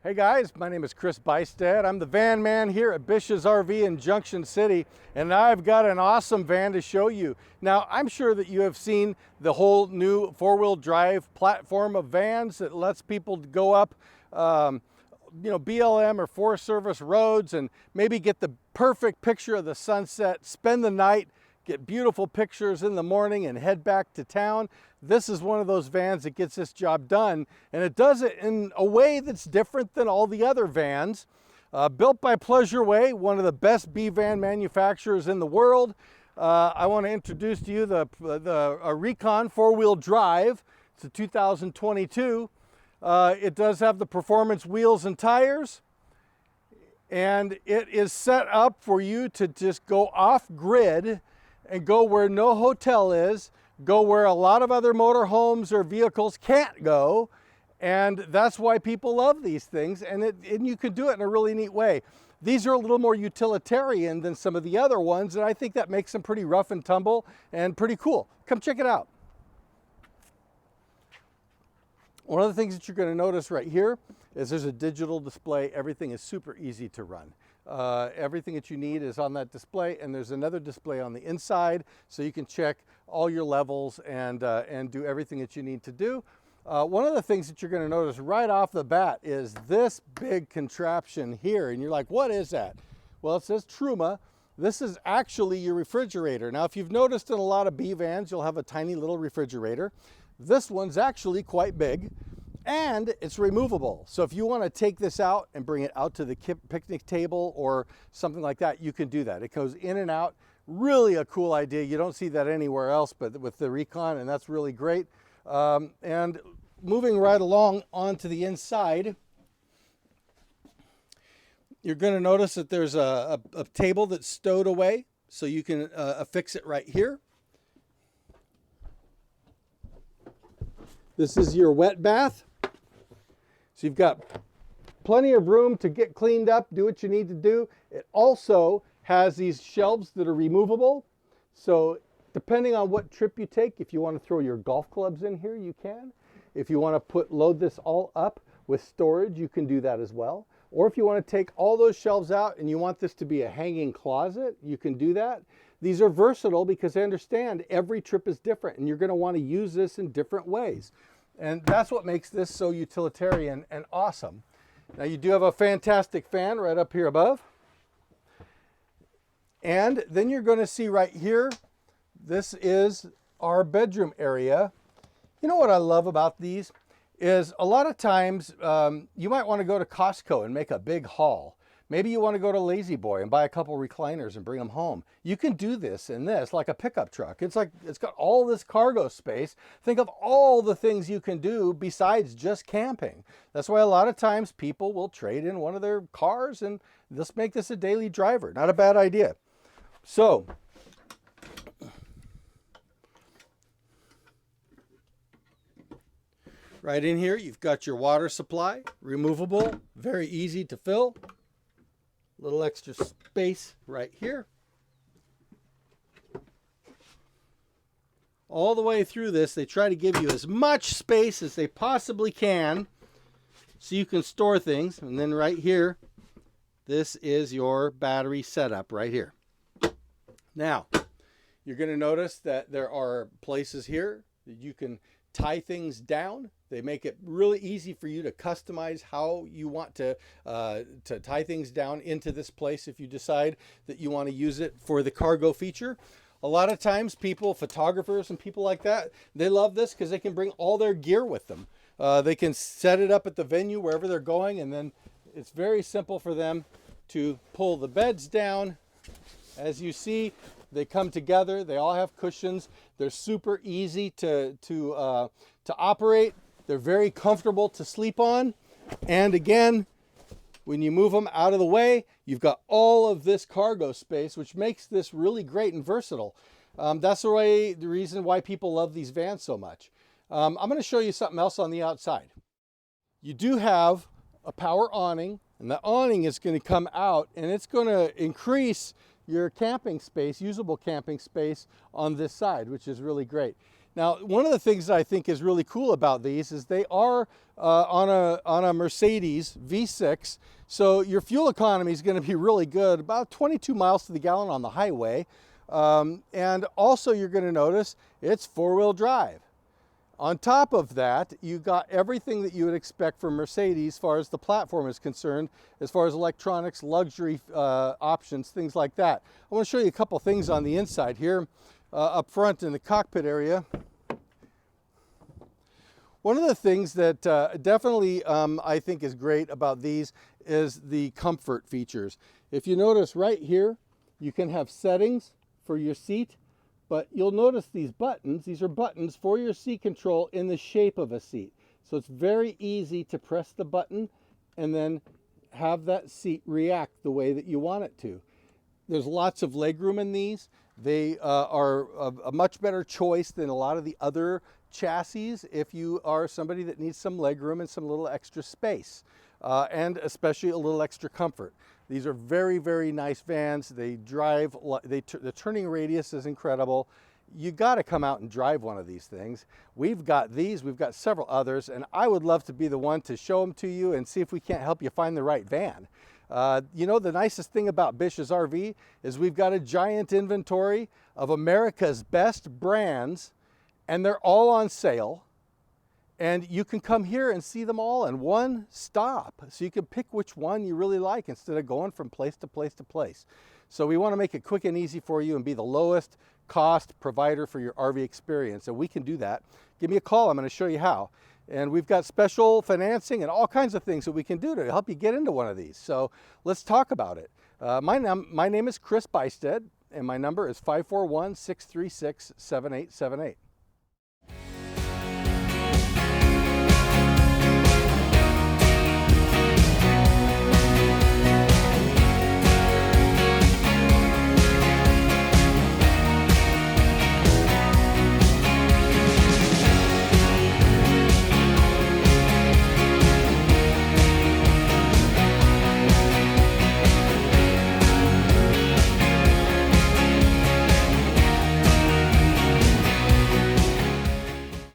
Hey guys, my name is Chris Bystad. I'm the van man here at Bish's RV in Junction City, and I've got an awesome van to show you. Now, I'm sure that you have seen the whole new four-wheel drive platform of vans that lets people go up BLM or Forest Service roads and maybe get the perfect picture of the sunset, spend the night, get beautiful pictures in the morning and head back to town. This is one of those vans that gets this job done, and it does it in a way that's different than all the other vans. Built by Pleasureway, one of the best B van manufacturers in the world. I want to introduce to you the Rekon four-wheel drive. It's a 2022. It does have the performance wheels and tires, and it is set up for you to just go off-grid and go where no hotel is, go where a lot of other motorhomes or vehicles can't go. And that's why people love these things, and you can do it in a really neat way. These are a little more utilitarian than some of the other ones, and I think that makes them pretty rough and tumble and pretty cool. Come check it out. One of the things that you're going to notice right here is there's a digital display. Everything is super easy to run. Everything that you need is on that display, and there's another display on the inside so you can check all your levels and do everything that you need to do. One of the things that you're going to notice right off the bat is this big contraption here, and you're like, what is that? Well, it says Truma. This is actually your refrigerator. Now, if you've noticed in a lot of B vans, you'll have a tiny little refrigerator. This one's actually quite big, and it's removable. So if you want to take this out and bring it out to the picnic table or something like that, you can do that. It goes in and out. Really a cool idea. You don't see that anywhere else but with the Rekon, and that's really great. And moving right along onto the inside, you're going to notice that there's a table that's stowed away, so you can affix it right here. This is your wet bath. So you've got plenty of room to get cleaned up, do what you need to do. It also has these shelves that are removable. So depending on what trip you take, if you want to throw your golf clubs in here, you can. If you want to load this all up with storage, you can do that as well. Or if you want to take all those shelves out and you want this to be a hanging closet, you can do that. These are versatile because I understand every trip is different and you're going to want to use this in different ways. And that's what makes this so utilitarian and awesome. Now, you do have a fantastic fan right up here above. And then you're going to see right here, this is our bedroom area. You know what I love about these is a lot of times you might want to go to Costco and make a big haul. Maybe you want to go to Lazy Boy and buy a couple recliners and bring them home. You can do this in this like a pickup truck. It's got all this cargo space. Think of all the things you can do besides just camping. That's why a lot of times people will trade in one of their cars and just make this a daily driver. Not a bad idea. So, right in here, you've got your water supply, removable, very easy to fill. Little extra space right here. All the way through this, they try to give you as much space as they possibly can so you can store things. And then right here, this is your battery setup right here. Now, you're going to notice that there are places here that you can tie things down. They make it really easy for you to customize how you want to tie things down into this place if you decide that you want to use it for the cargo feature. A lot of times people, photographers and people like that, they love this because they can bring all their gear with them. They can set it up at the venue wherever they're going, and then it's very simple for them to pull the beds down. As you see, they come together. They all have cushions. They're super easy to operate. They're very comfortable to sleep on. And again, when you move them out of the way, you've got all of this cargo space, which makes this really great and versatile. That's the reason why people love these vans so much. I'm going to show you something else on the outside. You do have a power awning, and the awning is going to come out, and it's going to increase your camping space, usable camping space on this side, which is really great. Now, one of the things that I think is really cool about these is they are on a Mercedes V6, so your fuel economy is going to be really good, about 22 miles to the gallon on the highway. And also you're going to notice it's four-wheel drive. On top of that, you got everything that you would expect from Mercedes as far as the platform is concerned, as far as electronics, luxury options, things like that. I want to show you a couple things on the inside here. Up front in the cockpit area. One of the things that definitely I think is great about these is the comfort features. If you notice right here, you can have settings for your seat, but you'll notice these buttons. These are buttons for your seat control in the shape of a seat. So it's very easy to press the button and then have that seat react the way that you want it to. There's lots of legroom in these. They are a much better choice than a lot of the other chassis if you are somebody that needs some legroom and some little extra space, and especially a little extra comfort. These are very, very nice vans. They drive, the turning radius is incredible. You got to come out and drive one of these things. We've got these, we've got several others, and I would love to be the one to show them to you and see if we can't help you find the right van. You know, the nicest thing about Bish's RV is we've got a giant inventory of America's best brands, and they're all on sale. And you can come here and see them all in one stop. So you can pick which one you really like instead of going from place to place to place. So we want to make it quick and easy for you and be the lowest cost provider for your RV experience. And we can do that. Give me a call. I'm going to show you how. And we've got special financing and all kinds of things that we can do to help you get into one of these. So let's talk about it. My name is Chris Bystead, and my number is 541-636-7878.